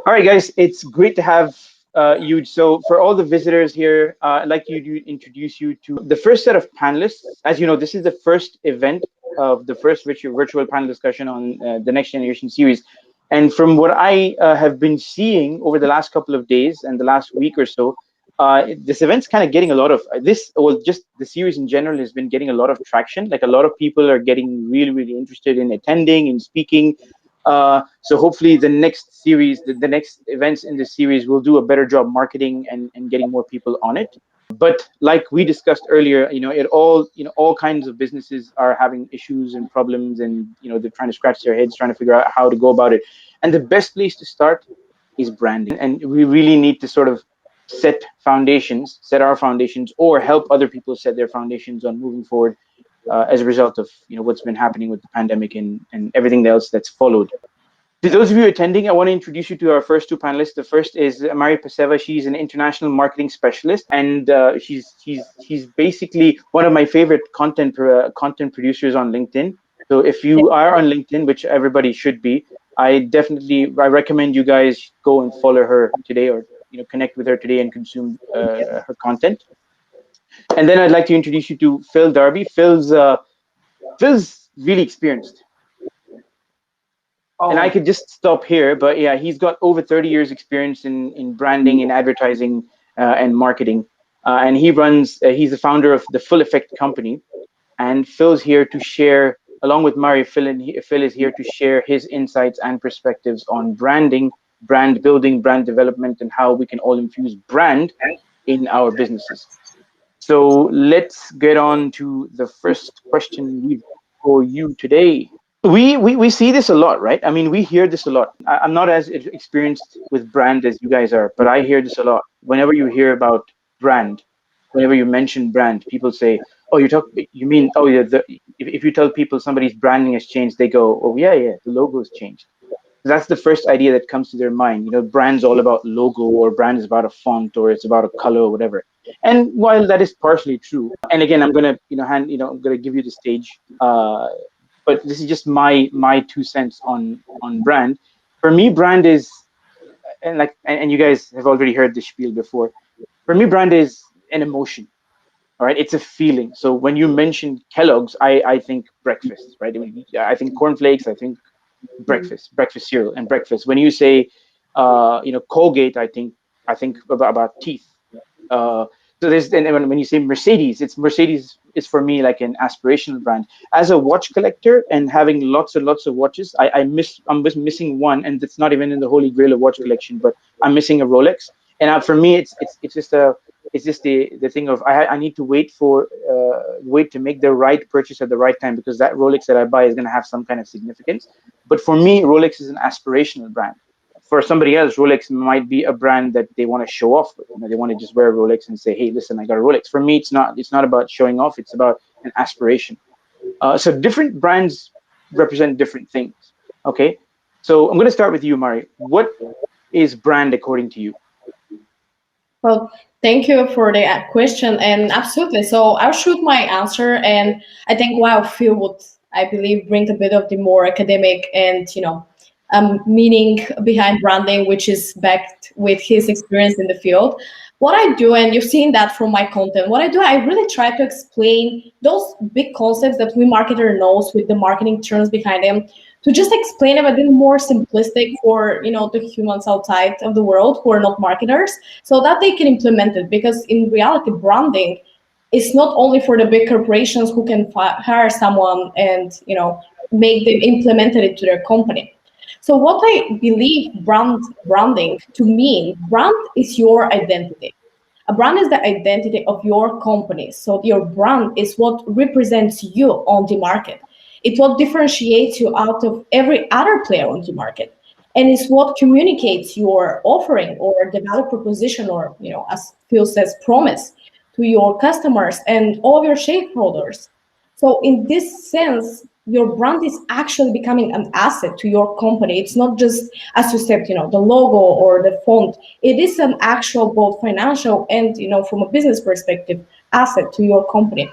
All right, guys, it's great to have you. So, for all the visitors here, I'd like you to introduce you to the first set of panelists. As you know, this is the first event of the first virtual panel discussion on the Next Generation series. And from what I have been seeing over the last couple of days and the last week or so, this event's kind of getting a lot of well, just the series in general has been getting a lot of traction. Like a lot of people are getting really, really interested in attending and speaking. So hopefully the next series, the next events in this series will do a better job marketing and getting more people on it. But like we discussed earlier, all kinds of businesses are having issues and problems, and they're trying to scratch their heads, trying to figure out how to go about it. And the best place to start is branding. And we really need to sort of set our foundations, or help other people set their foundations on moving forward as a result of what's been happening with the pandemic and everything else that's followed. To those of you attending, I want to introduce you to our first two panelists. The first is Mari Paseva. She's an international marketing specialist, and she's basically one of my favorite content producers on LinkedIn. So if you are on LinkedIn, which everybody should be, I recommend you guys go and follow her today, or connect with her today and consume her content. And then I'd like to introduce you to Phil Darby. Phil's really experienced. And I could just stop here, but yeah, he's got over 30 years experience in branding and advertising and marketing. And he's the founder of the Full Effect company. And Phil's here to share, along with Mari, Phil is here to share his insights and perspectives on branding, brand building, brand development, and how we can all infuse brand in our businesses. So let's get on to the first question we've for you today. We see this a lot, right? I mean, we hear this a lot. I'm not as experienced with brand as you guys are, but I hear this a lot. Whenever you hear about brand, whenever you mention brand, people say, "Oh, you mean, oh yeah." If you tell people somebody's branding has changed, they go, "Oh yeah, the logo has changed." That's the first idea that comes to their mind. Brand's all about logo, or brand is about a font, or it's about a color, or whatever. And while that is partially true, and again, I'm gonna, I'm gonna give you the stage. But this is just my 2 cents on brand. For me, brand is, and you guys have already heard this spiel before. For me, brand is an emotion. All right, it's a feeling. So when you mention Kellogg's, I think breakfast, right? I think cornflakes, I think breakfast cereal and breakfast. When you say, Colgate, I think about teeth. So when you say Mercedes, Mercedes is for me like an aspirational brand. As a watch collector and having lots and lots of watches, I'm missing one, and it's not even in the holy grail of watch collection, but I'm missing a Rolex. And for me, it's just the thing of I need to wait to make the right purchase at the right time, because that Rolex that I buy is going to have some kind of significance. But for me, Rolex is an aspirational brand. For somebody else, Rolex might be a brand that they want to show off with. They want to just wear a Rolex and say, "Hey, listen, I got a Rolex." For me, it's not about showing off. It's about an aspiration. So different brands represent different things. Okay, so I'm going to start with you, Mari. What is brand according to you? Well, thank you for the question, and absolutely. So I'll shoot my answer, and I think while Phil would, I believe, bring a bit of the more academic and meaning behind branding, which is backed with his experience in the field. What I do, and you've seen that from my content, what I do, I really try to explain those big concepts that we marketer knows with the marketing terms behind them, to just explain them a bit more simplistic for the humans outside of the world who are not marketers, so that they can implement it. Because in reality, branding is not only for the big corporations who can hire someone and make them implement it to their company. So what I believe branding to mean, brand is your identity. A brand is the identity of your company. So your brand is what represents you on the market. It's what differentiates you out of every other player on the market. And it's what communicates your offering or the value proposition, or, as Phil says, promise to your customers and all of your stakeholders. So in this sense, your brand is actually becoming an asset to your company. It's not just, as you said, the logo or the font. It is an actual both financial and, from a business perspective, asset to your company.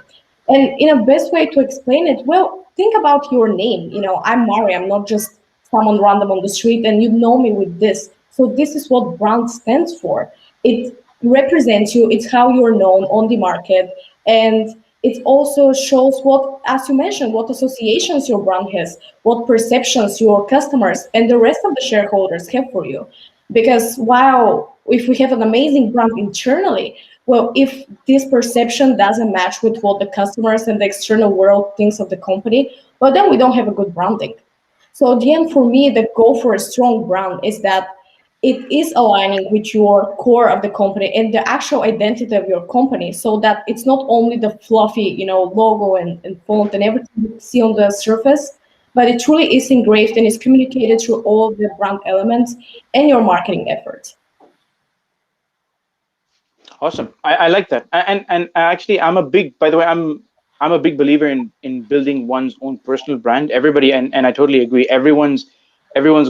And in a best way to explain it, well, think about your name. I'm Mari. I'm not just someone random on the street, and you know me with this. So this is what brand stands for. It represents you, it's how you're known on the market, and it also shows what, as you mentioned, what associations your brand has, what perceptions your customers and the rest of the shareholders have for you. Because while if we have an amazing brand internally, well, if this perception doesn't match with what the customers and the external world thinks of the company, well, then we don't have a good branding. So again, for me, the goal for a strong brand is that it is aligning with your core of the company and the actual identity of your company, so that it's not only the fluffy, logo and font and everything you see on the surface, but it truly is engraved and is communicated through all of the brand elements and your marketing efforts. Awesome. I like that. And actually, I'm a big. By the way, I'm a big believer in building one's own personal brand. Everybody, and I totally agree. Everyone's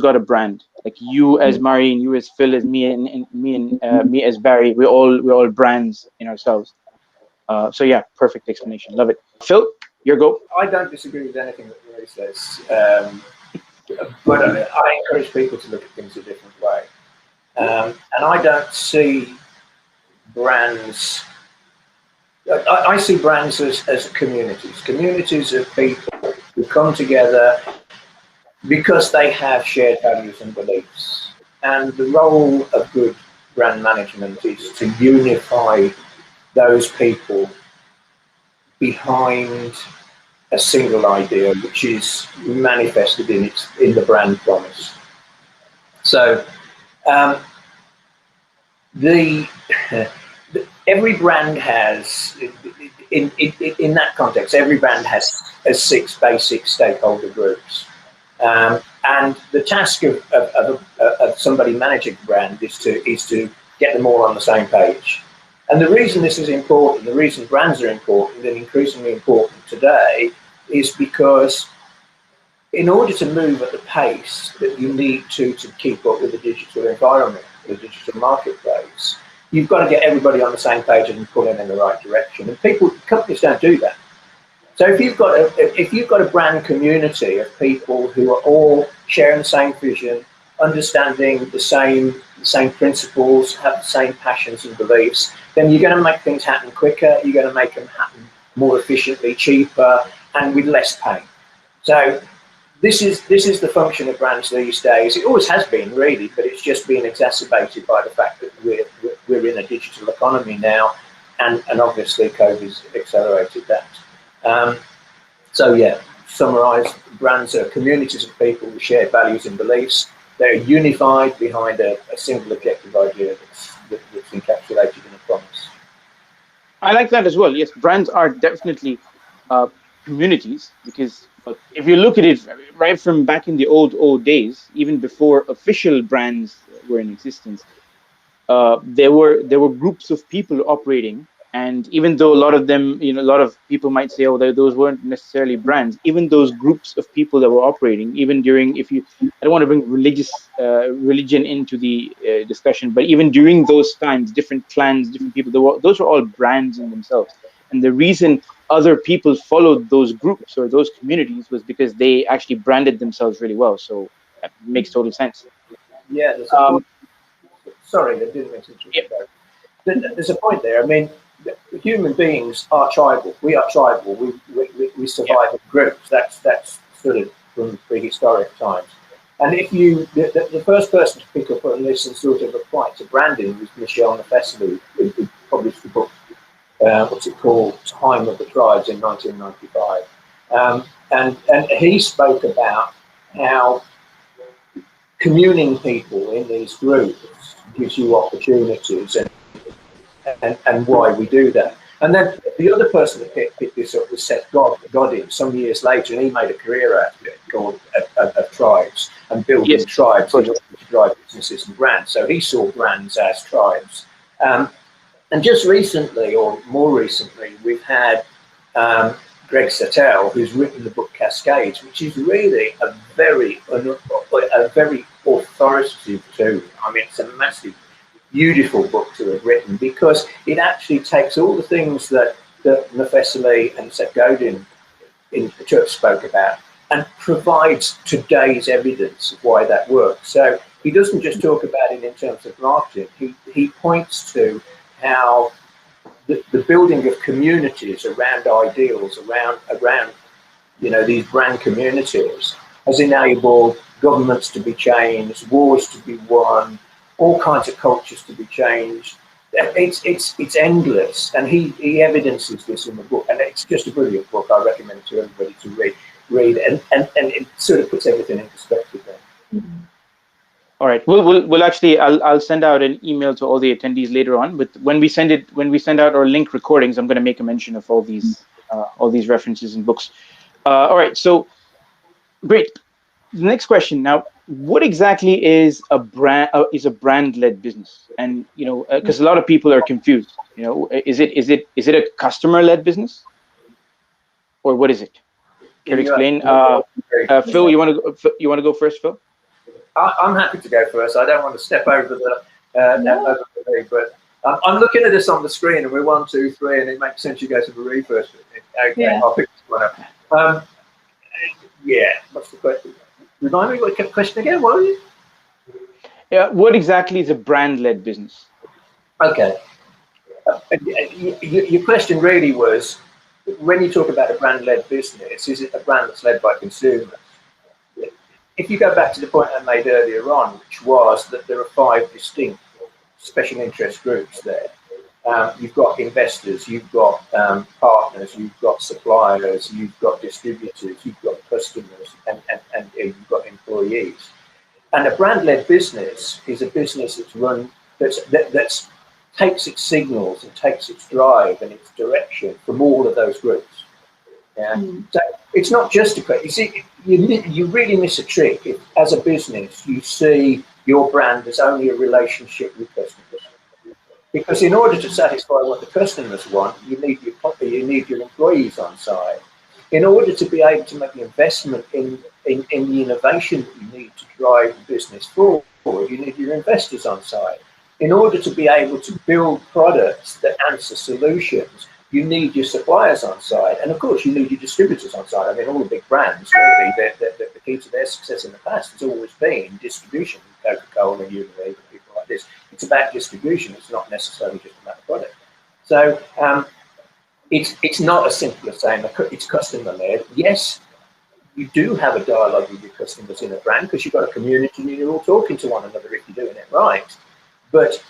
got a brand. Like you as Mari, and you as Phil, as me, and me as Barry. We're all brands in ourselves. So yeah, perfect explanation. Love it. Phil, your go. I don't disagree with anything that Ray says, but I encourage people to look at things a different way. And I don't see brands. I see brands as communities of people who come together because they have shared values and beliefs. And the role of good brand management is to unify those people behind a single idea, which is manifested in the brand promise. So every brand has, in that context, every brand has 6 basic stakeholder groups. And the task of somebody managing a brand is to get them all on the same page. And the reason this is important, the reason brands are important and increasingly important today, is because in order to move at the pace that you need to keep up with the digital environment, the digital marketplace, you've got to get everybody on the same page and pull them in the right direction. And companies don't do that. So if you've got a brand community of people who are all sharing the same vision, understanding the same principles, have the same passions and beliefs, then you're going to make things happen quicker. You're going to make them happen more efficiently, cheaper, and with less pain. So this is the function of brands these days. It always has been, really, but it's just been exacerbated by the fact that we're in a digital economy now, and obviously COVID's accelerated that. So yeah, summarise, brands are communities of people with shared values and beliefs. They're unified behind a single objective idea that's encapsulated in a promise. I like that as well. Yes, brands are definitely communities, because if you look at it right from back in the old days, even before official brands were in existence, there were groups of people operating. And even though a lot of them, a lot of people might say, oh, those weren't necessarily brands, even those groups of people that were operating, even during, I don't want to bring religion into the discussion, but even during those times, different clans, different people, those were all brands in themselves. And the reason other people followed those groups or those communities was because they actually branded themselves really well. So that makes total sense. Yeah, there's a point. Sorry, I didn't mean to interrupt. Yeah. There's a point there. I mean, human beings are tribal. We are tribal. We survive in groups. That's sort of from prehistoric times. And if the first person to pick up on this and sort of apply it to branding was Michel Nefesselu, who published the book, what's it called, Time of the Tribes in 1995. And he spoke about how communing people in these groups gives you opportunities and why we do that. And then the other person that picked this up was Seth Godin some years later, and he made a career out of it called of tribes and building tribes in order to drive businesses and brands. So he saw brands as tribes. And just recently, or more recently, we've had Greg Sattel, who's written the book Cascades, which is really a very authoritative tool. I mean, it's a massive, beautiful book to have written, because it actually takes all the things that Nefesselu and Seth Godin in the church spoke about and provides today's evidence of why that works. So he doesn't just talk about it in terms of marketing. He points to how the building of communities around ideals, around these brand communities, has enabled governments to be changed, wars to be won, all kinds of cultures to be changed. It's endless, and he evidences this in the book, and it's just a brilliant book. I recommend it to everybody to read, and it sort of puts everything in perspective there. All right, we'll actually I'll send out an email to all the attendees later on. But when we send out our link recordings, I'm going to make a mention of all these references and books. All right, so great. The next question now: what exactly is a brand-led business? And because a lot of people are confused. Is it a customer-led business, or what is it? Can you explain? Phil, you want to go first, Phil? I'm happy to go first. I don't want to step over the but I'm looking at this on the screen, and we're 1, 2, 3, and it makes sense you go to Marie first. Okay, yeah. I'll pick this one up. Yeah, what's the question? Remind me what the question again? What are you? Yeah, what exactly is a brand-led business? Okay. Your question really was, when you talk about a brand-led business, is it a brand that's led by consumers? If you go back to the point I made earlier on, which was that there are 5 distinct special interest groups there. You've got investors, you've got partners, you've got suppliers, you've got distributors, you've got customers, and you've got employees. And a brand-led business is a business that's run that takes its signals and takes its drive and its direction from all of those groups. Yeah. So it's not just you see, you really miss a trick if, as a business, you see your brand as only a relationship with customers. Because in order to satisfy what the customers want, you need your employees on side. In order to be able to make the investment in the innovation that you need to drive the business forward, you need your investors on side. In order to be able to build products that answer solutions, you need your suppliers on side, and of course you need your distributors on side. I mean, all the big brands, really, the key to their success in the past has always been distribution. Coca-Cola, Unilever, people like this. It's about distribution. It's not necessarily just about the product. So it's not as simple as saying it's customer-led. Yes, you do have a dialogue with your customers in a brand because you've got a community and you're all talking to one another if you're doing it right. But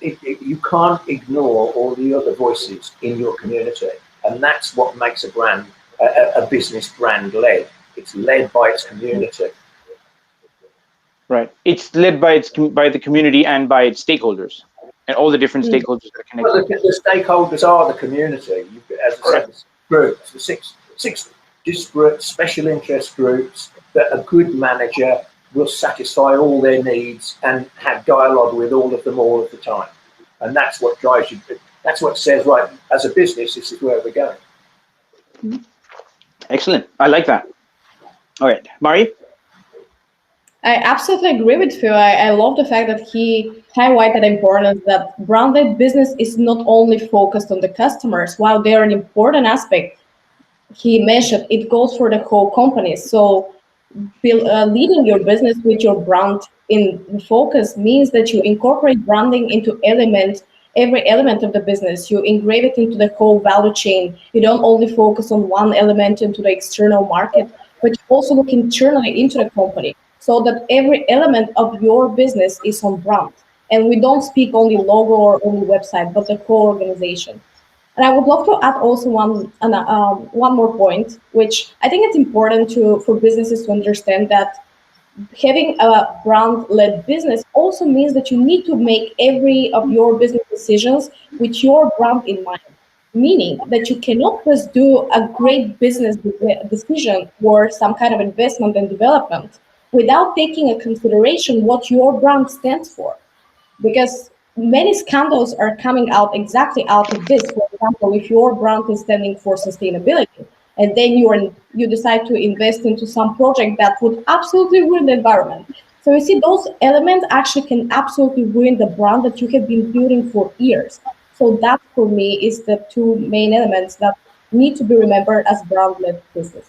you can't ignore all the other voices in your community, and that's what makes a brand, a business brand led. It's led by its community. Right. It's led by the community and by its stakeholders, and all the different stakeholders that are connected. Well, the stakeholders are the community. As I said, the groups, the six disparate special interest groups that a good manager will satisfy all their needs and have dialogue with all of them all of the time. And that's what drives you. That's what says, right, as a business, this is where we're going. Excellent. I like that. All right. Mari? I absolutely agree with Phil. I love the fact that he highlighted the importance that branded business is not only focused on the customers. While they're an important aspect, he mentioned it goes for the whole company. So leading your business with your brand in focus means that you incorporate branding into every element of the business. You engrave it into the whole value chain. You don't only focus on one element into the external market, but you also look internally into the company so that every element of your business is on brand. And we don't speak only logo or only website, but the whole organization. And I would love to add also one more point, which I think it's important for businesses to understand that having a brand-led business also means that you need to make every of your business decisions with your brand in mind. Meaning that you cannot just do a great business decision or some kind of investment and development without taking into consideration what your brand stands for. Because many scandals are coming out exactly out of this. For example, if your brand is standing for sustainability, and then you decide to invest into some project that would absolutely ruin the environment. So you see, those elements actually can absolutely ruin the brand that you have been building for years. So that, for me, is the two main elements that need to be remembered as brand-led business.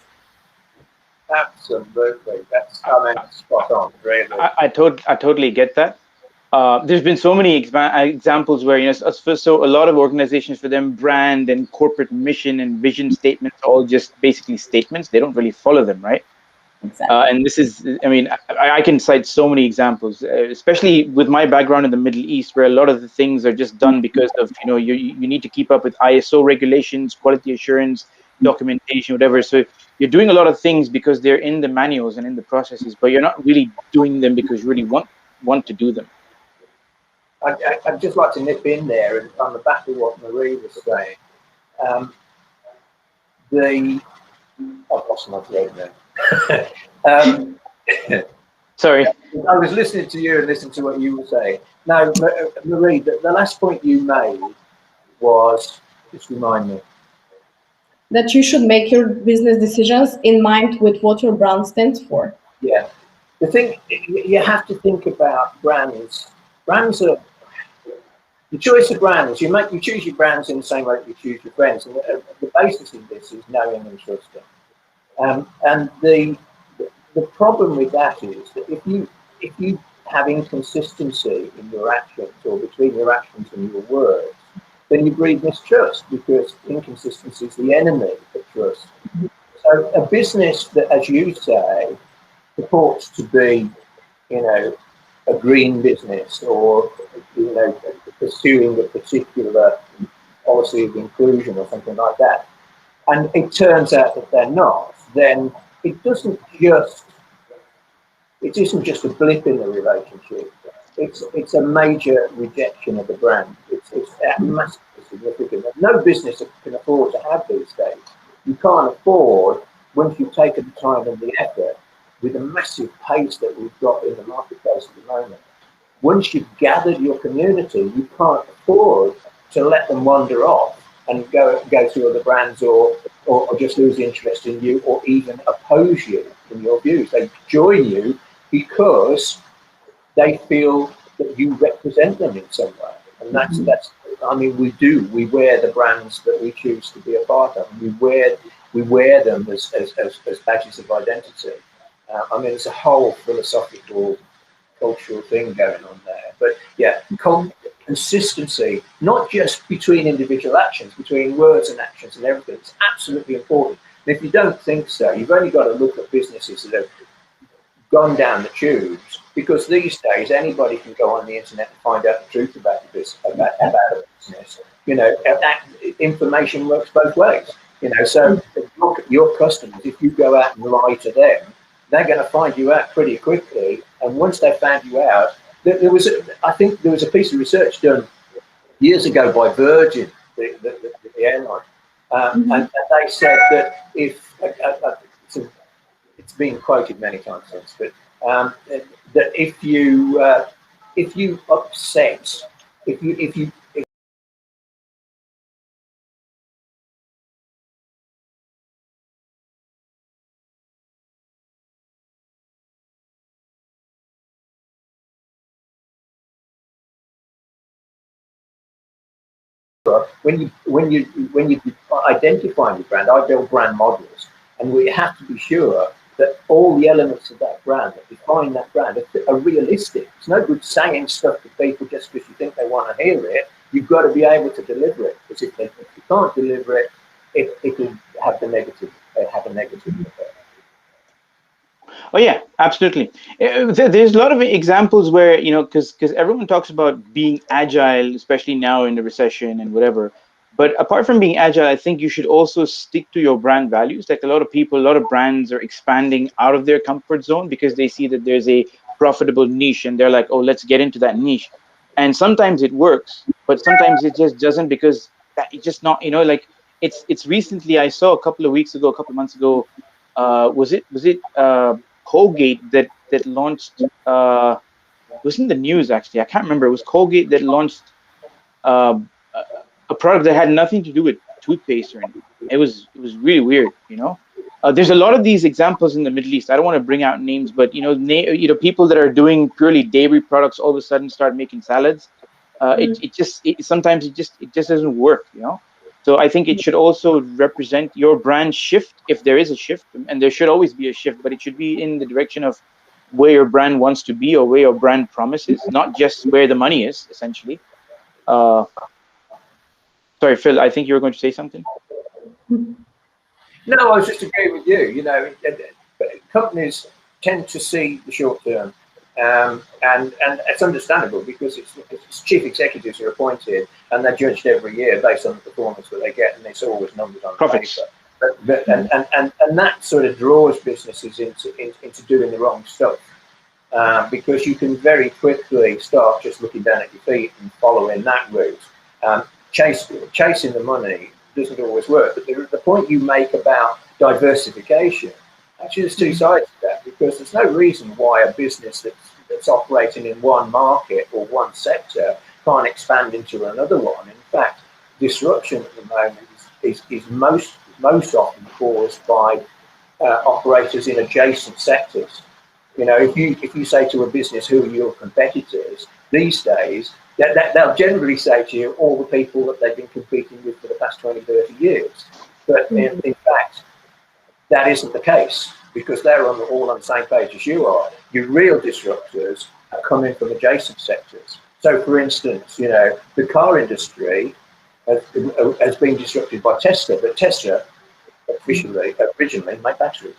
Absolutely. That's, I mean, spot on, really. I totally get that. There's been so many examples where, so a lot of organizations, for them, brand and corporate mission and vision statements are all just basically statements. They don't really follow them, right? Exactly. And this is, I mean, I can cite so many examples, especially with my background in the Middle East, where a lot of the things are just done because of, you need to keep up with ISO regulations, quality assurance, documentation, whatever. So you're doing a lot of things because they're in the manuals and in the processes, but you're not really doing them because you really want to do them. I'd just like to nip in there and on the back of what Marie was saying. I've lost my thread now. Sorry. I was listening to you and listening to what you were saying. Now, Marie, the last point you made was, just remind me. That you should make your business decisions in mind with what your brand stands for. Yeah. The thing, you have to think about brands. Brands are, the choice of brands, you choose your brands in the same way that you choose your friends. And the basis of this is knowing and trusting. And the problem with that is that if you have inconsistency in your actions or between your actions and your words, then you breed mistrust, because inconsistency is the enemy of trust. So a business that, as you say, purports to be, a green business, or pursuing a particular policy of inclusion or something like that, and it turns out that they're not, then it isn't just a blip in the relationship. It's a major rejection of the brand. It's massively significant. No business can afford to have these days. You can't afford, once you've taken the time and the effort, with the massive pace that we've got in the marketplace at the moment. Once you've gathered your community, you can't afford to let them wander off and go to other brands, or just lose interest in you, or even oppose you in your views. They join you because they feel that you represent them in some way. And that's I mean, we wear the brands that we choose to be a part of. We wear them as badges of identity. I mean, it's a whole philosophical, cultural thing going on there. But yeah, consistency, not just between individual actions, between words and actions and everything, it's absolutely important. And if you don't think so, you've only got to look at businesses that have gone down the tubes, because these days anybody can go on the internet and find out the truth about a business. That information works both ways. So your customers, if you go out and lie to them, they're going to find you out pretty quickly. And once they found you out, I think there was a piece of research done years ago by Virgin, the airline, and they said that if it's been quoted many times since, but that if you upset, if you when you identify the brand, I build brand models, and we have to be sure that all the elements of that brand that define that brand are realistic. It's no good saying stuff to people just because you think they want to hear it. You've got to be able to deliver it, because if you can't deliver it, it will have a negative effect. Oh yeah, absolutely. There's a lot of examples where, because everyone talks about being agile, especially now in the recession and whatever. But apart from being agile, I think you should also stick to your brand values. Like a lot of brands are expanding out of their comfort zone because they see that there's a profitable niche, and they're like, oh, let's get into that niche. And sometimes it works, but sometimes it just doesn't, because it's just not, like it's recently, I saw a couple of months ago, was it Colgate that launched, it was in the news actually. I can't remember. It was Colgate that launched uh, a product that had nothing to do with toothpaste or anything. It was really weird. There's a lot of these examples in the Middle East. I don't want to bring out names, but people that are doing purely dairy products all of a sudden start making salads. Sometimes it just doesn't work. So I think it should also represent your brand shift, if there is a shift, and there should always be a shift, but it should be in the direction of where your brand wants to be or where your brand promises, not just where the money is, essentially. Uh, Sorry, Phil, I think you were going to say something. No, I was just agreeing with you. You know, companies tend to see the short term, and it's understandable because it's chief executives are appointed and they're judged every year based on the performance that they get, and it's always numbers on Profits. paper. And that sort of draws businesses into doing the wrong stuff. Because you can very quickly start just looking down at your feet and following that route. Chasing the money doesn't always work. But the point you make about diversification, actually there's two sides to that, because there's no reason why a business that's operating in one market or one sector can't expand into another one. In fact, disruption at the moment is most often caused by operators in adjacent sectors. You know, if you say to a business, who are your competitors, these days, they'll generally say to you all the people that they've been competing with for the past 20, 30 years. But in fact, that isn't the case, because they're all on the same page as you are. Your real disruptors are coming from adjacent sectors. So, for instance, you know, the car industry has been disrupted by Tesla, but Tesla originally made batteries.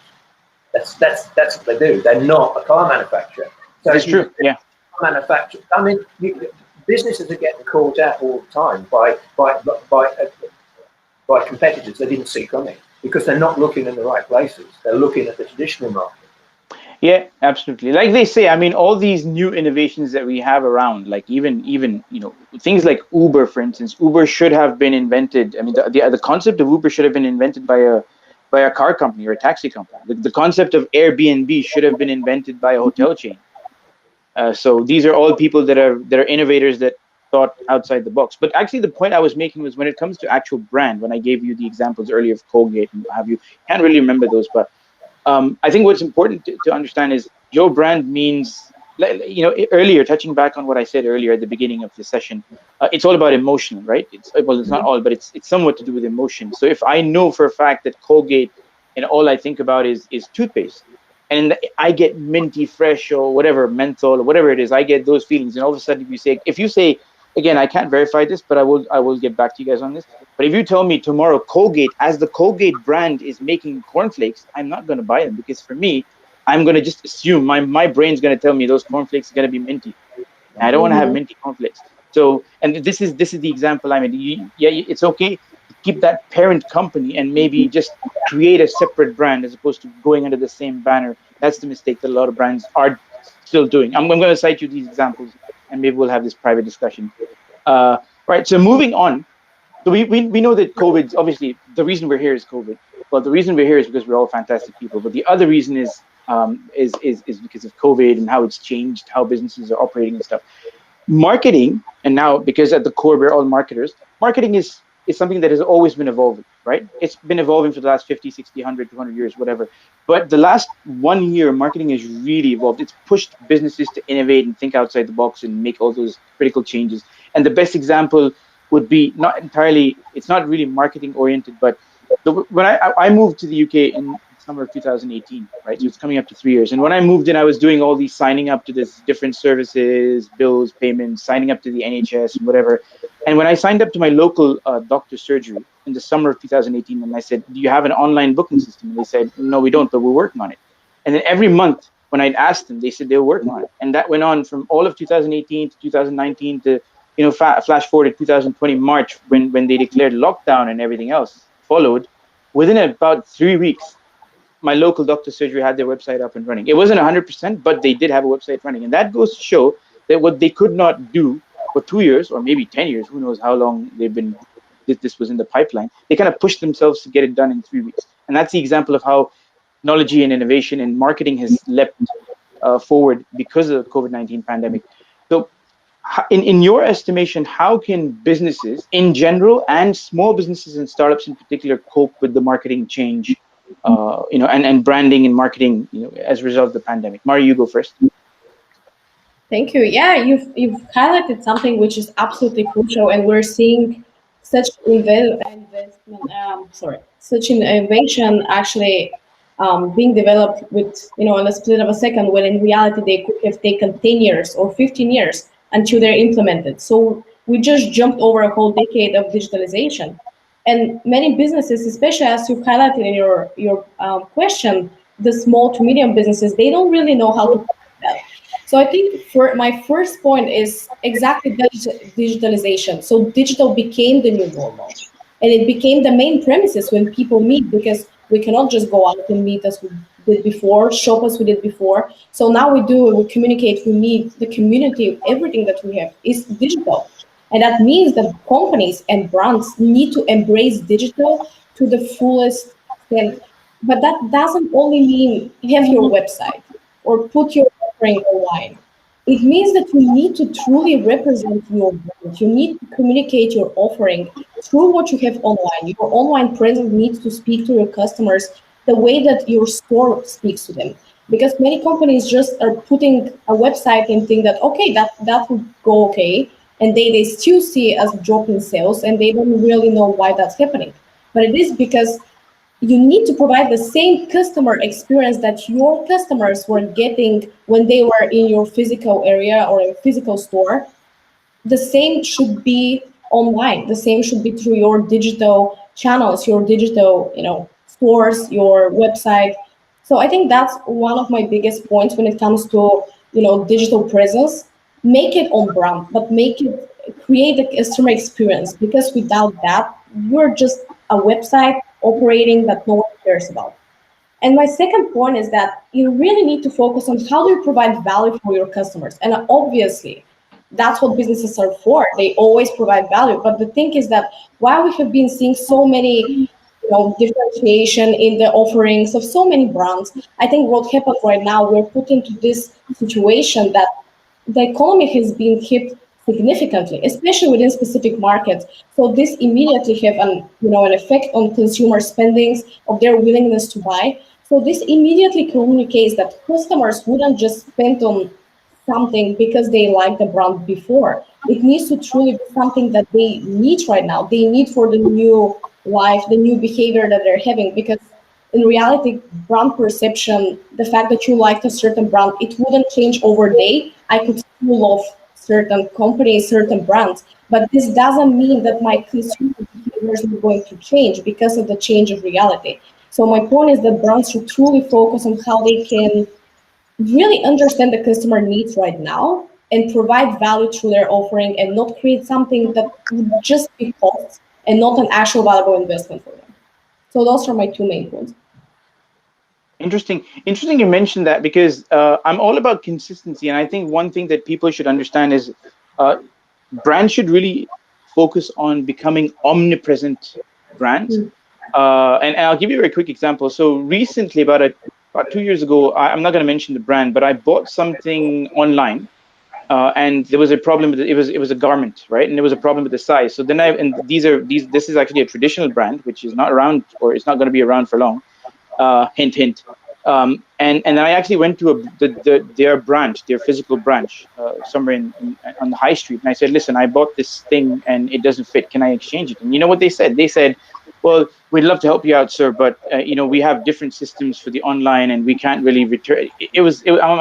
That's what they do. They're not a car manufacturer. So That's true. Yeah. Manufacturer. I mean, businesses are getting caught out all the time by competitors they didn't see coming, because they're not looking in the right places. They're looking at the traditional market. Yeah, absolutely. Like they say, I mean, all these new innovations that we have around, like even you know, things like Uber, for instance. Uber should have been invented. I mean, the concept of Uber should have been invented by a car company or a taxi company. The concept of Airbnb should have been invented by a hotel chain. So these are all people that are innovators that thought outside the box. But actually, the point I was making was, when it comes to actual brand, when I gave you the examples earlier of Colgate and what have you, can't really remember those, but I think what's important to understand is your brand means, you know, earlier, touching back on what I said earlier at the beginning of the session, it's all about emotion, right? It's not all, but it's somewhat to do with emotion. So if I know for a fact that Colgate, and all I think about is toothpaste, and I get minty fresh or whatever, menthol or whatever it is, I get those feelings, and all of a sudden if you say, again, I can't verify this, but I will get back to you guys on this. But if you tell me tomorrow Colgate, as the Colgate brand, is making cornflakes, I'm not going to buy them, because for me, I'm going to just assume, my brain's going to tell me those cornflakes are going to be minty. I don't want to have minty cornflakes. So, and this is the example I made. Yeah, it's okay to keep that parent company and maybe just create a separate brand as opposed to going under the same banner. That's the mistake that a lot of brands are still doing. I'm going to cite you these examples, and maybe we'll have this private discussion. Right. So moving on. So we know that COVID, obviously, the reason we're here is COVID. Well, the reason we're here is because we're all fantastic people. But the other reason is because of COVID and how it's changed how businesses are operating and stuff. Marketing, and now, because at the core we're all marketers, marketing is something that has always been evolving, right? It's been evolving for the last 50, 60, 100, 200 years, whatever. But the last 1 year, marketing has really evolved. It's pushed businesses to innovate and think outside the box and make all those critical changes. And the best example would be, not entirely, it's not really marketing oriented, but when I moved to the UK in summer of 2018, right? So it's coming up to 3 years. And when I moved in, I was doing all these signing up to this different services, bills, payments, signing up to the NHS and whatever. And when I signed up to my local doctor's surgery in the summer of 2018, and I said, "Do you have an online booking system?" And they said, "No, we don't, but we're working on it." And then every month when I'd asked them, they said they were working on it. And that went on from all of 2018 to 2019 to, you know, flash forward to 2020 March, when they declared lockdown and everything else followed. Within about 3 weeks, my local doctor's surgery had their website up and running. It wasn't 100%, but they did have a website running. And that goes to show that what they could not do for 2 years or maybe 10 years, who knows how long this was in the pipeline, they kind of pushed themselves to get it done in 3 weeks. And that's the example of how technology and innovation and marketing has leapt forward because of the COVID-19 pandemic. So in your estimation, how can businesses in general and small businesses and startups in particular cope with the marketing change, you know, and branding and marketing, you know, as a result of the pandemic? Mari, you go first. Thank you. Yeah, you've highlighted something which is absolutely crucial, and we're seeing such such an innovation actually being developed with, in a split of a second, when in reality they could have taken 10 years or 15 years until they're implemented. So we just jumped over a whole decade of digitalization. And many businesses, especially as you highlighted in your question, the small to medium businesses, they don't really know how to do that. So I think for my first point is exactly digitalization. So digital became the new normal, and it became the main premises when people meet, because we cannot just go out and meet as we did before, shop as we did before. So now we communicate, we meet, the community, everything that we have is digital. And that means that companies and brands need to embrace digital to the fullest extent. But that doesn't only mean have your website or put your offering online. It means that you need to truly represent your brand. You need to communicate your offering through what you have online. Your online presence needs to speak to your customers the way that your store speaks to them. Because many companies just are putting a website and think that, okay, that would go okay. And they still see it as a drop in sales, and they don't really know why that's happening. But it is because you need to provide the same customer experience that your customers were getting when they were in your physical area or a physical store. The same should be online. The same should be through your digital channels, your digital, stores, your website. So I think that's one of my biggest points when it comes to, digital presence. Make it on brand, but create a customer experience, because without that, you're just a website operating that no one cares about. And my second point is that you really need to focus on how do you provide value for your customers. And obviously, that's what businesses are for. They always provide value. But the thing is that while we have been seeing so many, differentiation in the offerings of so many brands, I think what happened right now, we're put into this situation that the economy has been hit significantly, especially within specific markets. So this immediately have an effect on consumer spendings, of their willingness to buy. So this immediately communicates that customers wouldn't just spend on something because they like the brand before. It needs to truly be something that they need right now. They need for the new life, the new behavior that they're having. Because in reality, brand perception, the fact that you liked a certain brand, it wouldn't change overnight. I could still love certain companies, certain brands, but this doesn't mean that my consumer behaviors are going to change because of the change of reality. So my point is that brands should truly focus on how they can really understand the customer needs right now and provide value through their offering, and not create something that would just be cost and not an actual valuable investment for them. So those are my two main points. Interesting you mentioned that, because I'm all about consistency, and I think one thing that people should understand is uh, brands should really focus on becoming omnipresent brands. And I'll give you a very quick example. So recently, about 2 years ago, I'm not going to mention the brand, but I bought something online, and there was a problem with it was a garment, right? And there was a problem with the size. So then this is actually a traditional brand which is not around, or it's not going to be around for long. Hint, hint. And then I actually went to their branch, their physical branch, somewhere on the high street, and I said, "Listen, I bought this thing and it doesn't fit. Can I exchange it?" And you know what they said? They said, "Well, we'd love to help you out, sir, but we have different systems for the online, and we can't really return."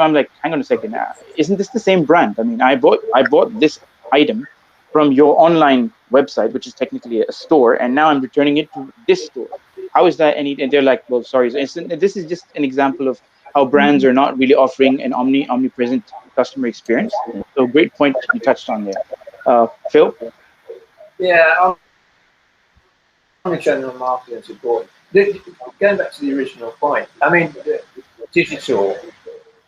I'm like, "Hang on a second, isn't this the same brand? I mean, I bought this item from your online website, which is technically a store, and now I'm returning it to this store. How is that any?" And they're like, "Well, sorry." This is just an example of how brands are not really offering an omnipresent customer experience. So great point you touched on there. Phil? Yeah, omnichannel marketing is important. Going back to the original point, I mean, digital.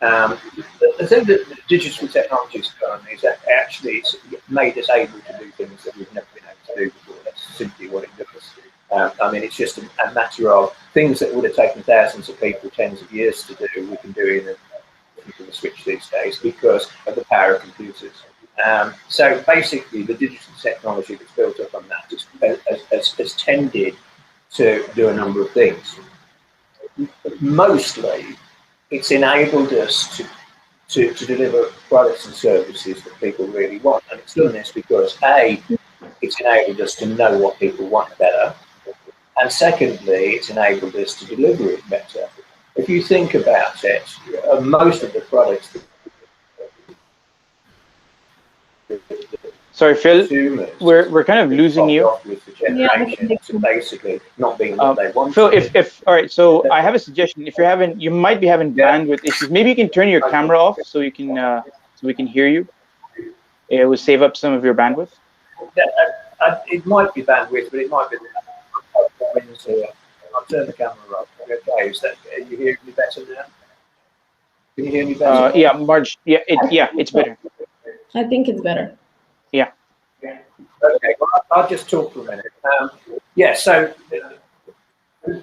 The thing that digital technology has done is that actually it's made us able to do things that we've never been able to do before. That's simply what it does. I mean, it's just a matter of things that would have taken thousands of people tens of years to do, we can do in a switch these days because of the power of computers. So basically, the digital technology that's built up on that has tended to do a number of things. Mostly, it's enabled us to deliver products and services that people really want. And it's done this because, A, it's enabled us to know what people want better. And secondly, it's enabled us to deliver it better. If you think about it, most of the products that Sorry, Phil, consumers we're kind have of been losing fobbed you. off with for Yeah, generations to basically not being what they Phil, wanted. if all right, so I have a suggestion. If you're having, you might be having Yeah, bandwidth issues. Maybe you can turn your camera off so you can, so we can hear you. It will save up some of your bandwidth. it might be bandwidth, but it might be winds here. I'll turn the camera off. Okay, is that, are you hearing me better now? Can you hear me better? Yeah, Marge. Yeah, it's better. I think it's better. Yeah. Okay, well, I'll just talk for a minute. Yeah, so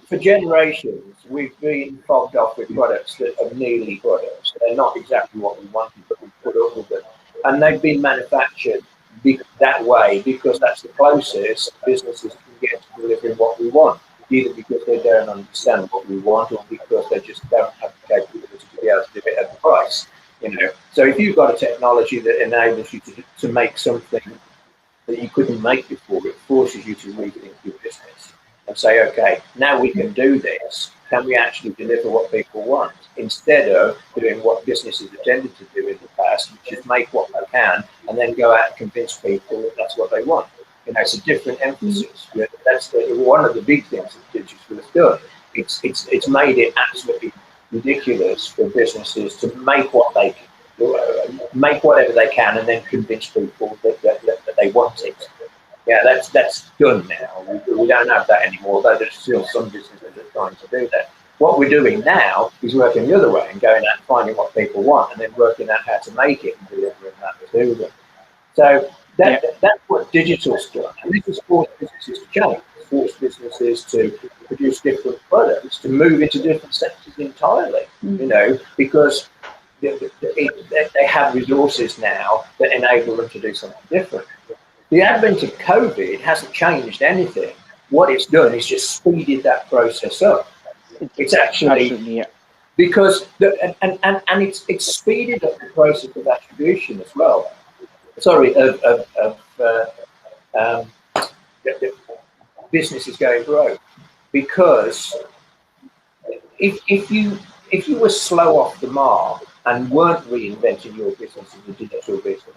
for generations, we've been fobbed off with products that are nearly products. They're not exactly what we wanted, but we put up with them. And they've been manufactured that way because that's the closest businesses can get to delivering what we want, either because they don't understand what we want or because they just don't have the capability to be able to do it at the price. So if you've got a technology that enables you to make something that you couldn't make before, it forces you to rethink your business and say, okay, now we can do this. Can we actually deliver what people want instead of doing what businesses have tended to do in the past, which is make what they can and then go out and convince people that that's what they want? It's a different emphasis. That's one of the big things that digital has done. It's made it absolutely ridiculous for businesses to make what they can, make whatever they can, and then convince people that they want it. Yeah, that's done now. We don't have that anymore, though there's still some businesses that are trying to do that. What we're doing now is working the other way and going out and finding what people want and then working out how to make it and delivering that to them. So that's what digital's done. And this has forced businesses to change. It's forced businesses to produce different products, to move into different sectors entirely, because they have resources now that enable them to do something different. The advent of COVID hasn't changed anything. What it's done is just speeded that process up. It's actually Absolutely, because it's speeded up the process of attribution as well. Sorry, businesses going broke, because if you were slow off the mark and weren't reinventing your business as a digital business,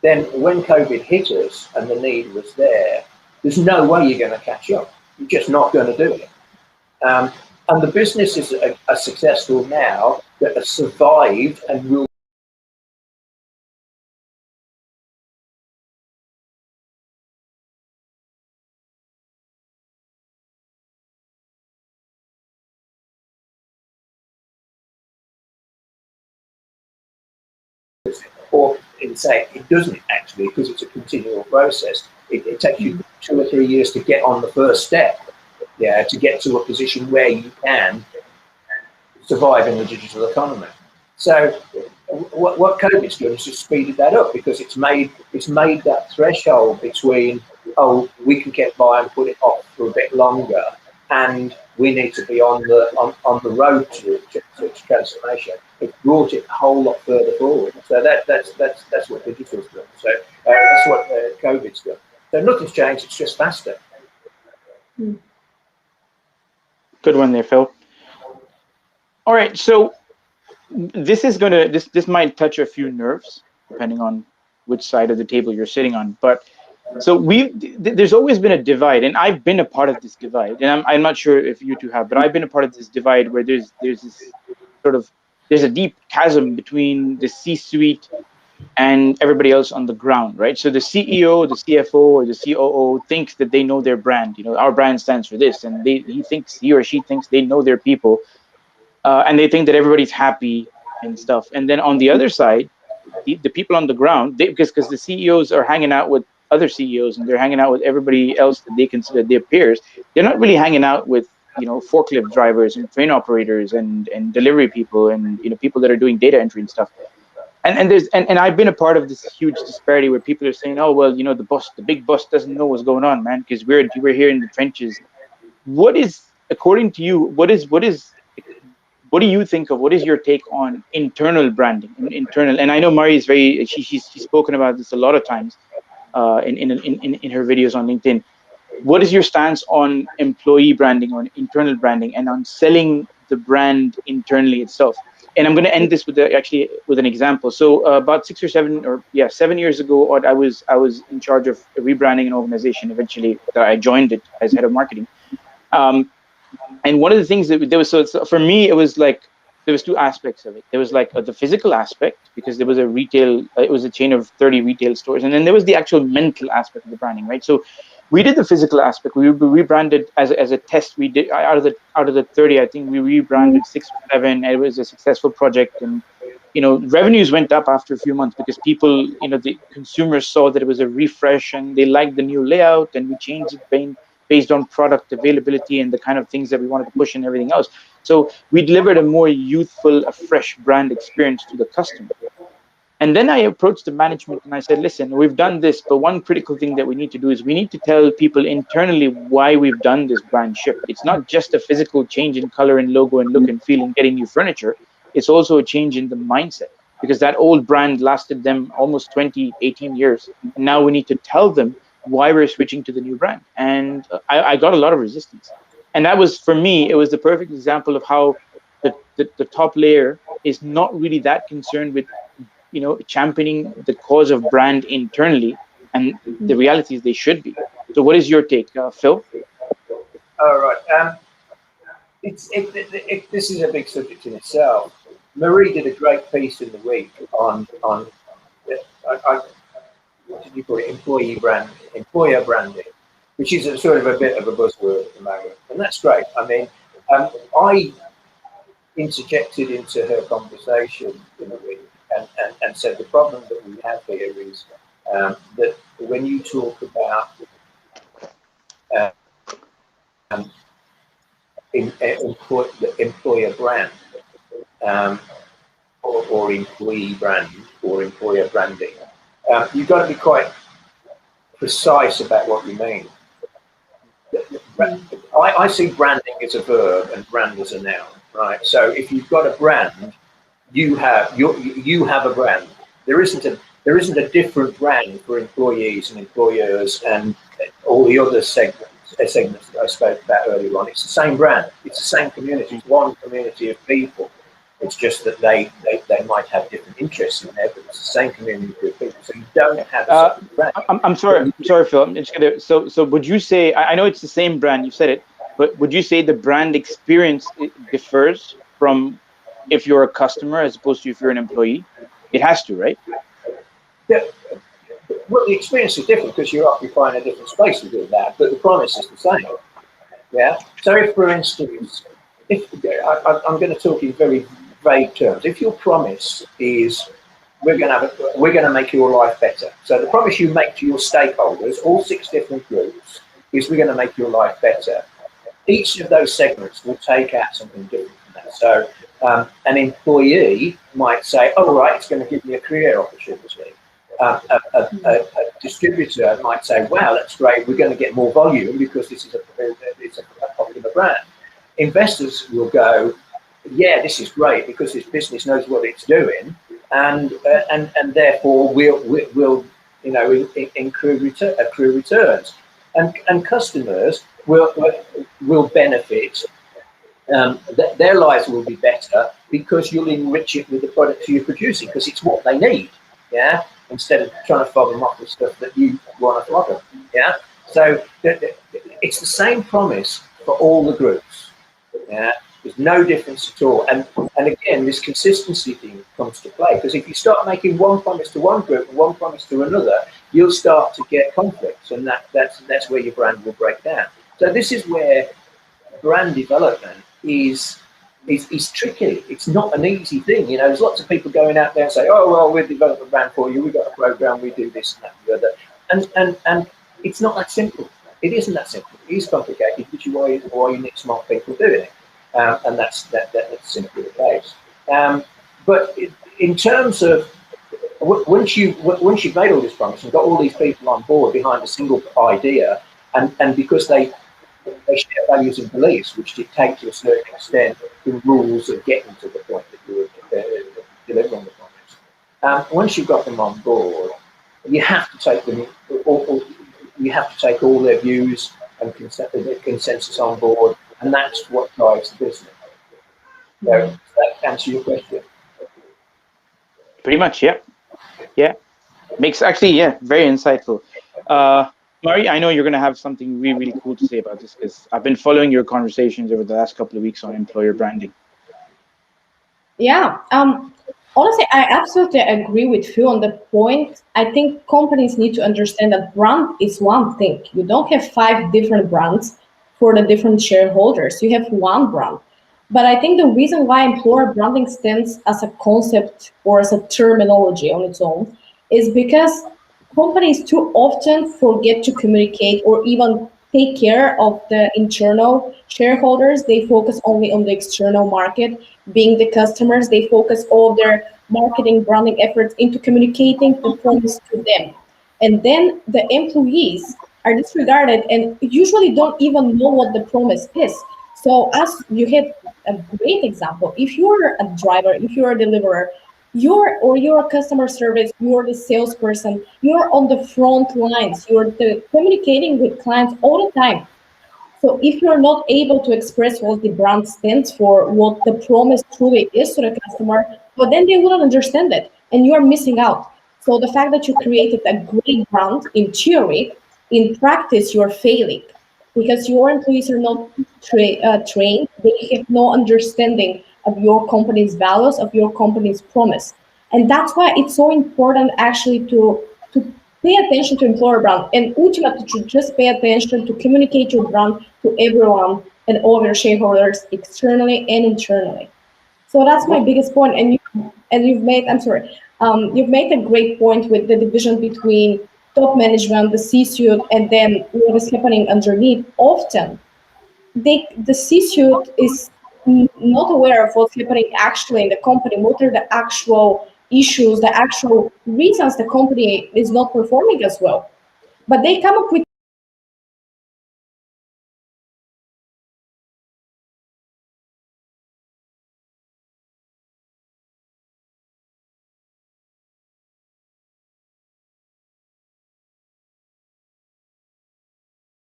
then when COVID hit us and the need was there's no way you're going to catch up. You're just not going to do it. And the businesses are successful now that have survived and will or in say it doesn't actually, because it's a continual process. It takes you 2 or 3 years to get on the first step, to get to a position where you can survive in the digital economy. So what COVID's done is just speeded that up, because it's made that threshold between, we can get by and put it off for a bit longer, and we need to be on the road to transformation. It brought it a whole lot further forward. So that's what digital's done. So that's what COVID's done. So nothing's changed. It's just faster. good one there, Phil. All right, so this might touch a few nerves depending on which side of the table you're sitting on, but so there's always been a divide, and I've been a part of this divide, and I'm not sure if you two have, but I've been a part of this divide where there's this sort of, there's a deep chasm between the C-suite and everybody else on the ground, right? So the CEO, the CFO, or the COO thinks that they know their brand. Our brand stands for this, and he or she thinks they know their people, and they think that everybody's happy and stuff. And then on the other side, the people on the ground, because the CEOs are hanging out with other CEOs, and they're hanging out with everybody else that they consider their peers. They're not really hanging out with forklift drivers and train operators and delivery people and people that are doing data entry and stuff. And I've been a part of this huge disparity where people are saying, oh well, the big boss doesn't know what's going on, man, because we're here in the trenches. What is, according to you, what do you think of, what is your take on internal branding, internal? And I know Mari is she's spoken about this a lot of times. in her videos on LinkedIn. What is your stance on employee branding, on internal branding, and on selling the brand internally itself? And I'm going to end this with actually with an example. So about 7 years ago, I was in charge of rebranding an organization. Eventually, that I joined it as head of marketing. Um, and one of the things that there was, so for me, it was like there was two aspects of it. There was like the physical aspect, because there was a retail, it was a chain of 30 retail stores, and then there was the actual mental aspect of the branding, right? So we did the physical aspect. We rebranded as a test. We did out of the 30, I think we rebranded 6 or 7. It was a successful project, and revenues went up after a few months because people, the consumers saw that it was a refresh and they liked the new layout, and we changed it based on product availability and the kind of things that we wanted to push and everything else. So we delivered a more youthful, a fresh brand experience to the customer. And then I approached the management and I said, listen, we've done this, but one critical thing that we need to do is we need to tell people internally why we've done this brand shift. It's not just a physical change in color and logo and look and feel and getting new furniture. It's also a change in the mindset, because that old brand lasted them almost 20, 18 years. And now we need to tell them why we're switching to the new brand. And I got a lot of resistance. And that was, for me, it was the perfect example of how the top layer is not really that concerned with championing the cause of brand internally, and the reality is they should be. So what is your take, Phil? All right. This is a big subject in itself. Marie did a great piece in the week on what did you call it? Employer branding, which is a sort of a bit of a buzzword at the moment, and that's great. I mean, I interjected into her conversation in the week and said the problem that we have here is that when you talk about the employer brand or employee brand or employer branding, you've got to be quite precise about what you mean. I see branding as a verb and brand as a noun, right? So if you've got a brand, you have a brand. There isn't a different brand for employees and employers and all the other segments that I spoke about earlier on. It's the same brand. It's the same community. It's one community of people. It's just that they might have different interests in there, but it's the same community of people. So you don't have a separate brand. I'm sorry, Phil. I'm just gonna. So would you say? I know it's the same brand. You said it, but would you say the brand experience differs from if you're a customer as opposed to if you're an employee? It has to, right? Yeah. Well, the experience is different because you're occupying a different space to do that, but the promise is the same. Yeah. So if, for instance, I'm going to talk in very vague terms, if your promise is we're going to make your life better. So the promise you make to your stakeholders, all 6 different groups, is we're going to make your life better. Each of those segments will take out something different from that. So an employee might say, "Oh, right, it's going to give me a career opportunity." A distributor might say, "Wow, that's great. We're going to get more volume because it's a popular brand." Investors will go, "Yeah, this is great because this business knows what it's doing, and therefore we'll accrue returns." And customers will benefit. Their lives will be better because you'll enrich it with the products you're producing because it's what they need. Yeah. Instead of trying to fob them off with stuff that you want to flog them. Yeah. So it's the same promise for all the groups. Yeah. There's no difference at all. And again, this consistency thing comes to play because if you start making one promise to one group and one promise to another, you'll start to get conflicts, and that's where your brand will break down. So this is where brand development is tricky. It's not an easy thing. There's lots of people going out there and say, "Oh, well, we'll develop a brand for you. We've got a program. We do this and that and the other." And it's not that simple. It isn't that simple. It is complicated, which is why you need smart people doing it. And that's simply the case. But in terms of once you've made all this promise and got all these people on board behind a single idea, and because they share values and beliefs, which dictate to a certain extent the rules of getting to the point that you're delivering the promise. Once you've got them on board, you have to take them, or you have to take all their views and consensus on board, and that's what drives the business. So does that answer your question? Pretty much, yeah. Yeah. Makes actually, yeah, very insightful. Mari, I know you're going to have something really, really cool to say about this because I've been following your conversations over the last couple of weeks on employer branding. Yeah. Honestly, I absolutely agree with Phil on the point. I think companies need to understand that brand is one thing. You don't have five different brands for the different shareholders. You have one brand. But I think the reason why employer branding stands as a concept or as a terminology on its own is because companies too often forget to communicate or even take care of the internal shareholders. They focus only on the external market, being the customers. They focus all their marketing, branding efforts into communicating the promise to them. And then the employees are disregarded and usually don't even know what the promise is. So, as you had a great example, if you're a driver, if you're a deliverer, you're a customer service, you're the salesperson, you're on the front lines, communicating with clients all the time. So if you're not able to express what the brand stands for, what the promise truly is to the customer, well, then they wouldn't understand it, and you are missing out. So the fact that you created a great brand in theory, in practice, you're failing because your employees are not trained. They have no understanding of your company's values, of your company's promise, and that's why it's so important actually to pay attention to employer brand and ultimately to just pay attention to communicate your brand to everyone and all your shareholders externally and internally. So that's my biggest point. And you've made, I'm sorry, you've made a great point with the division between top management, the C-suite, and then what is happening underneath. Often the C-suite is not aware of what's happening actually in the company. What are the actual issues, the actual reasons the company is not performing as well? But they come up with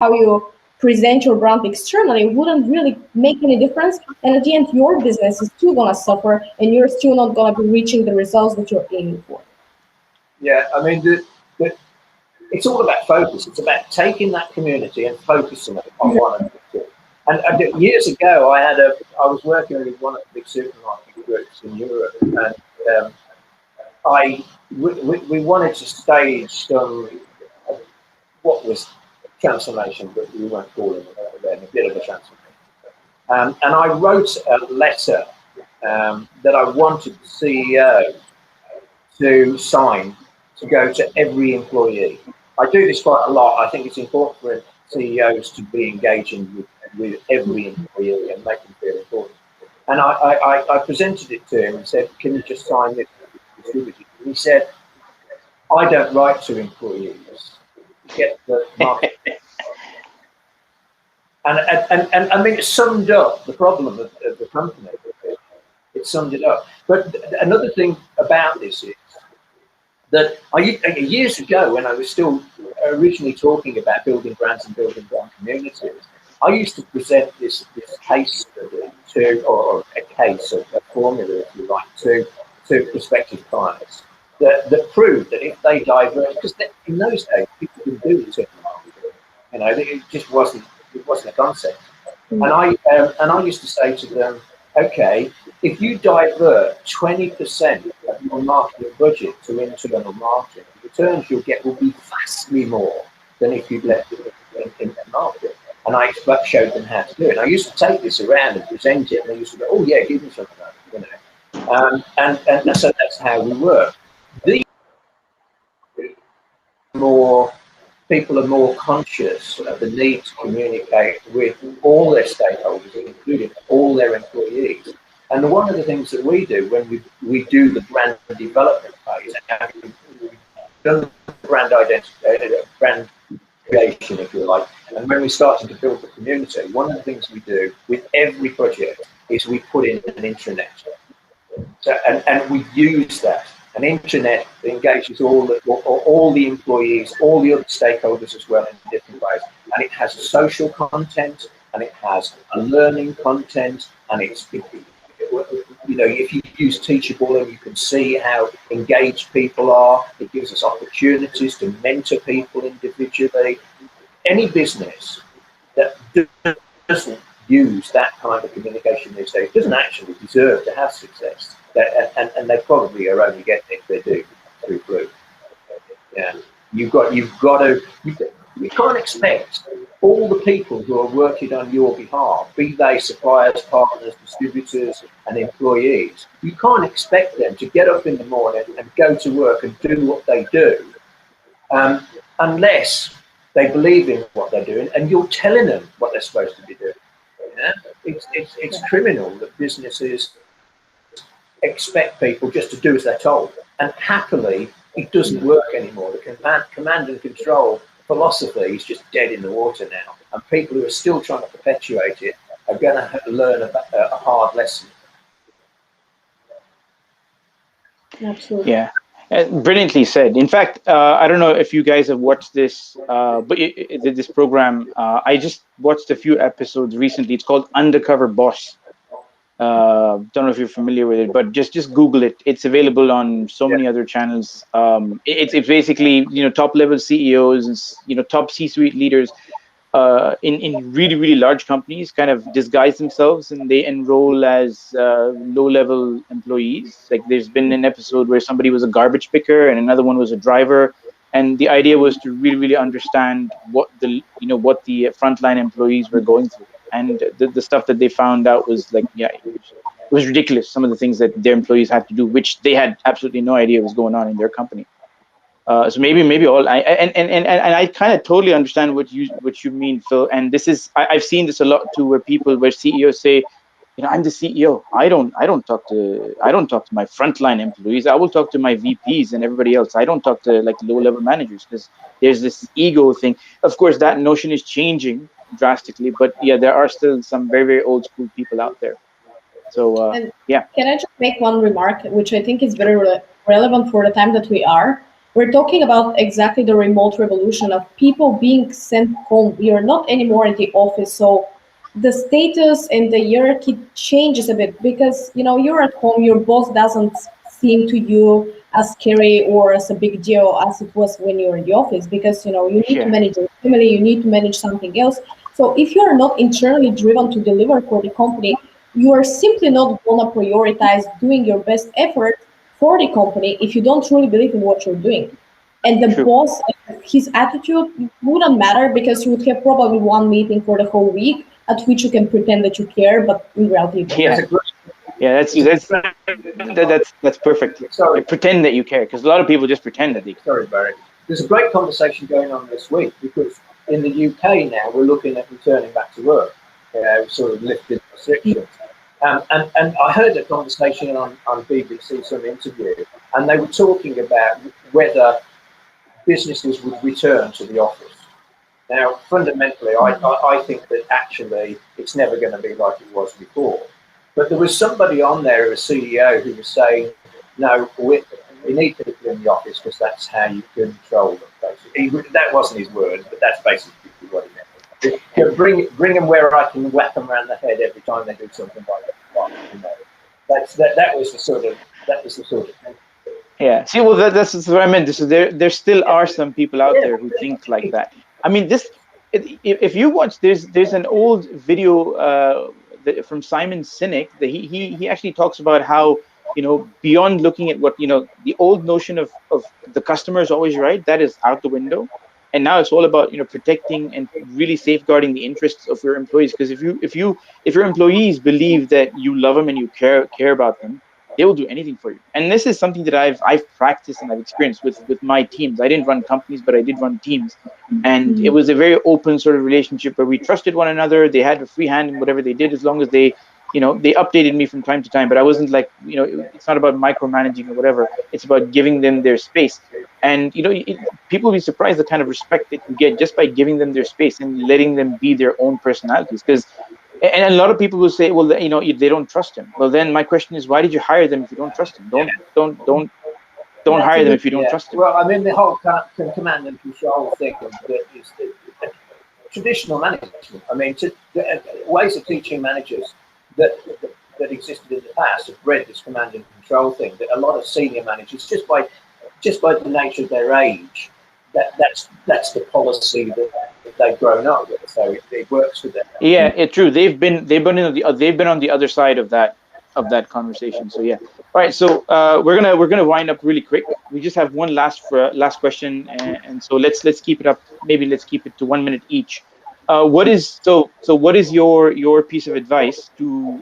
how you present your brand externally wouldn't really make any difference. And at the end, your business is still gonna suffer, and you're still not gonna be reaching the results that you're aiming for. Yeah, I mean, it's all about focus. It's about taking that community and focusing on one another. And years ago, I was working with one of the big supermarket groups in Europe, and we wanted to stage some what was transformation, but we weren't calling it then, a bit of a transformation. And I wrote a letter that I wanted the CEO to sign to go to every employee. I do this quite a lot. I think it's important for CEOs to be engaging with every employee and make them feel important. And I presented it to him and said, "Can you just sign this?" And he said, "I don't write to employees. Get the market." And I mean, it summed up the problem of the company. It summed it up. But another thing about this is that years ago, when I was still originally talking about building brands and building brand communities, I used to present this case study or a case, a formula, if you like, to prospective clients that proved that if they diverge, because in those days people didn't do this, it just wasn't a concept. And I used to say to them, okay, if you divert 20% of your marketing budget to internal marketing, the returns you'll get will be vastly more than if you'd left it in the market. And I showed them how to do it. And I used to take this around and present it, and they used to go, "Oh yeah, give me something like that," and so that's how we work. These people are more conscious of the need to communicate with all their stakeholders, including all their employees. And one of the things that we do when we do the brand development phase, we've done brand identity, brand creation, if you like, and when we're starting to build the community, one of the things we do with every project is we put in an intranet. So, and we use that. An intranet that engages all the employees, all the other stakeholders as well in different ways. And it has a social content, and it has a learning content, and if you use Teachable and you can see how engaged people are, it gives us opportunities to mentor people individually. Any business that doesn't use that kind of communication these days doesn't actually deserve to have success. And they probably are only getting it if they do through. Yeah, you can't expect all the people who are working on your behalf, be they suppliers, partners, distributors, and employees, you can't expect them to get up in the morning and go to work and do what they do, unless they believe in what they're doing and you're telling them what they're supposed to be doing. Yeah? It's criminal that businesses expect people just to do as they're told. And happily, it doesn't work anymore. The command and control philosophy is just dead in the water now. And people who are still trying to perpetuate it are going to have to learn a hard lesson. Absolutely. Yeah. Brilliantly said. In fact, I don't know if you guys have watched this, but this program, I just watched a few episodes recently. It's called Undercover Boss. Don't know if you're familiar with it, but just Google it. It's available on so many other channels. It's basically top level CEOs and top C-suite leaders in really really large companies kind of disguise themselves and they enroll as low level employees. Like there's been an episode where somebody was a garbage picker and another one was a driver, and the idea was to really really understand what the frontline employees were going through. And the stuff that they found out was like, yeah, it was ridiculous, some of the things that their employees had to do, which they had absolutely no idea was going on in their company. So maybe all and I kind of totally understand what you mean, Phil. And this is I've seen this a lot too, where CEOs say, I'm the CEO. I don't talk to my frontline employees. I will talk to my VPs and everybody else. I don't talk to like low level managers, because there's this ego thing. Of course, that notion is changing drastically, but yeah, there are still some very very old school people out there. So And yeah, can I just make one remark, which I think is very relevant for the time that we are? We're talking about exactly the remote revolution of people being sent home. We are not anymore in the office, so the status and the hierarchy changes a bit because you're at home. Your boss doesn't seem to you as scary or as a big deal as it was when you were in the office, because you need to manage your family, you need to manage something else. So if you are not internally driven to deliver for the company, you are simply not going to prioritize doing your best effort for the company if you don't truly believe in what you're doing. And the True. boss, his attitude wouldn't matter because you would have probably one meeting for the whole week at which you can pretend that you care, but in reality, you don't. Yeah, that's perfect. Sorry. Like, pretend that you care, because a lot of people just pretend that they care. Sorry, Barry. There's a great conversation going on this week because in the UK now we're looking at returning back to work, sort of lifting restrictions. And I heard a conversation on BBC, some interview, and they were talking about whether businesses would return to the office. Now, fundamentally, I think that actually it's never going to be like it was before. But there was somebody on there, a CEO, who was saying, no, we need people in the office because that's how you control them, basically. That wasn't his word, but that's basically what he meant. Bring them where I can whack them around the head every time they do something like that. That was the sort of thing. Yeah. See, well, that's what I meant. So there still are some people out there who think like that. I mean, if you watch, there's an old video from Simon Sinek that he actually talks about how beyond looking at what the old notion of the customer is always right, that is out the window, and now it's all about protecting and really safeguarding the interests of your employees. Because if your employees believe that you love them and you care about them, they will do anything for you. And this is something that I've practiced and I've experienced with my teams. I didn't run companies, but I did run teams, and it was a very open sort of relationship where we trusted one another. They had a free hand in whatever they did, as long as they updated me from time to time. But I wasn't like, it's not about micromanaging or whatever. It's about giving them their space. And people will be surprised the kind of respect that you get just by giving them their space and letting them be their own personalities. And a lot of people will say, well, they don't trust him. Well, then my question is, why did you hire them if you don't trust him? Don't don't That's hire a them good. if you don't Yeah. trust them. Well, I mean, the whole command and control thing that is traditional management. I mean, ways of teaching managers that existed in the past have bred this command and control thing. That a lot of senior managers, just by the nature of their age, that's the policy that they've grown up with. So it works for them. Yeah, it's true. They've been on the other side of that conversation. So yeah. All right. So we're gonna wind up really quick. We just have one last question, and so let's keep it up. Maybe let's keep it to 1 minute each. What is your piece of advice to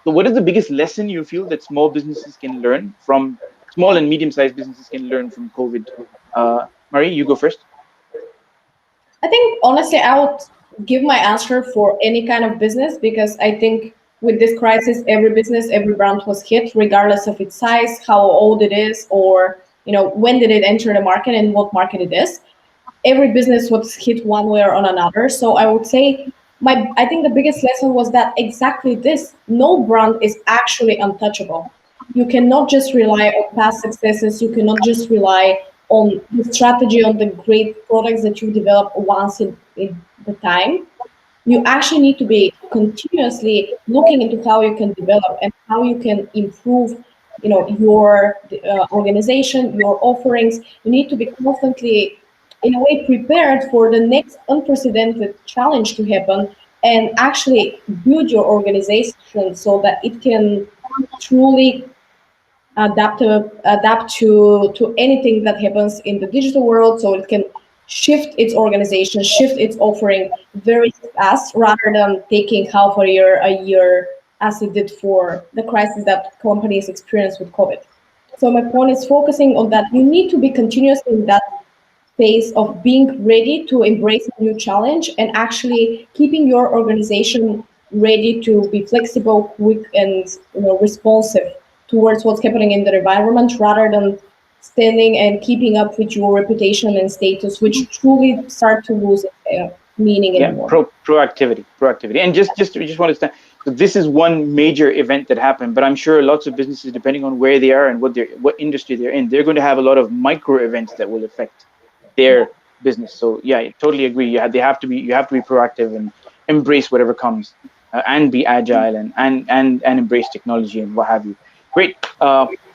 so what is the biggest lesson you feel that small and medium-sized businesses can learn from COVID? Marie, you go first. I think honestly, I would give my answer for any kind of business because I think with this crisis, every business, every brand was hit, regardless of its size, how old it is, or when did it enter the market and what market it is. Every business was hit one way or on another. So I would say I think the biggest lesson was that exactly this: no brand is actually untouchable. You cannot just rely on past successes. You cannot just rely on the strategy, on the great products that you develop once in the time. You actually need to be continuously looking into how you can develop and how you can improve your organization, your offerings. You need to be constantly in a way prepared for the next unprecedented challenge to happen and actually build your organization so that it can truly adapt to anything that happens in the digital world, so it can shift its organization, shift its offering very fast rather than taking half a year as it did for the crisis that companies experienced with COVID. So my point is focusing on that. You need to be continuous in that phase of being ready to embrace a new challenge and actually keeping your organization ready to be flexible, quick, and responsive towards what's happening in the environment, rather than standing and keeping up with your reputation and status, which truly start to lose meaning Yeah, anymore. proactivity, and just want to stand. So this is one major event that happened, but I'm sure lots of businesses, depending on where they are and what industry they're in, they're going to have a lot of micro events that will affect their business. So yeah, I totally agree. You have to be proactive and embrace whatever comes, and be agile and embrace technology and what have you. Great,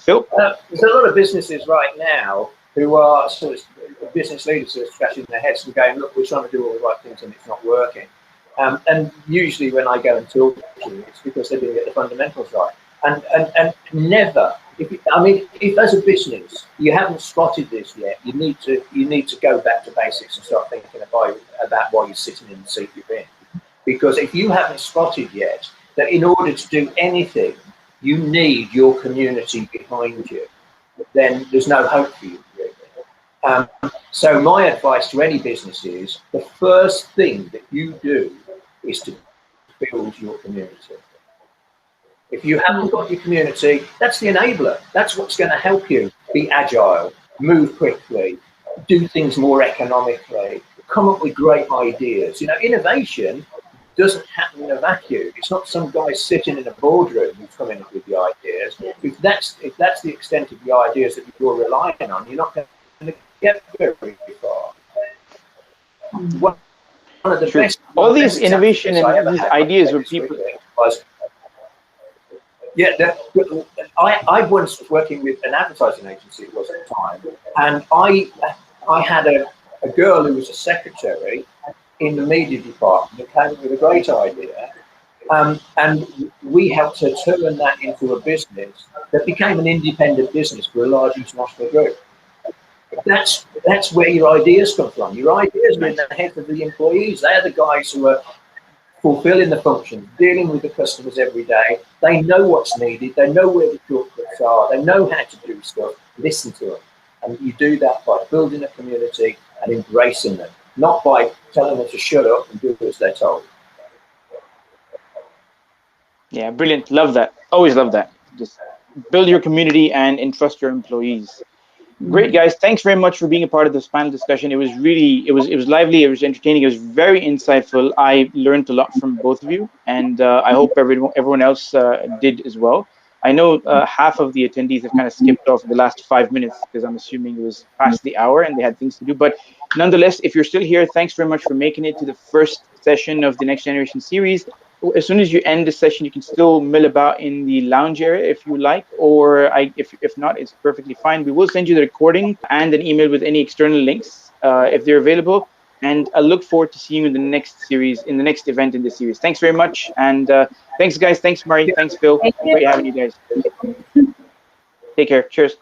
Phil. There's a lot of businesses right now who are sort of business leaders who are scratching their heads and going, look, we're trying to do all the right things and it's not working. And usually when I go and talk to them, it's because they didn't get the fundamentals right. And never, if as a business you haven't spotted this yet, you need to go back to basics and start thinking about why you're sitting in the seat you're in. Because if you haven't spotted yet that in order to do anything, you need your community behind you, then there's no hope for you, really. So my advice to any business is the first thing that you do is to build your community. If you haven't got your community, that's the enabler. That's what's going to help you be agile, move quickly, do things more economically, come up with great ideas. Innovation doesn't happen in a vacuum. It's not some guy sitting in a boardroom who's coming up with the ideas. If that's the extent of the ideas that you're relying on, you're not going to get very far. One of the True. best, All these best innovation I and ever these had, ideas where people. was I once was working with an advertising agency. It was at the time, and I had a girl who was a secretary in the media department that came up with a great idea, and we helped her turn that into a business that became an independent business for a large international group. That's where your ideas come from. Your ideas are in the heads of the employees. They are the guys who are fulfilling the function, dealing with the customers every day. They know what's needed. They know where the shortcuts are. They know how to do stuff. Listen to them. And you do that by building a community and embracing them, not by telling them to shut up and do as they're told. Yeah, brilliant. Love that. Always love that. Just build your community and entrust your employees. Great, guys. Thanks very much for being a part of this panel discussion. It was lively. It was entertaining. It was very insightful. I learned a lot from both of you, and I hope everyone else did as well. I know half of the attendees have kind of skipped off the last 5 minutes because I'm assuming it was past the hour and they had things to do. But nonetheless, if you're still here, thanks very much for making it to the first session of the Next Generation series. As soon as you end the session, you can still mill about in the lounge area if you like, or if not, it's perfectly fine. We will send you the recording and an email with any external links if they're available. And I look forward to seeing you in the next series, in the next event in the series. Thanks very much. And thanks, guys. Thanks, Mari. Thanks, Phil. Thank Great having you. you guys. Take care. Cheers.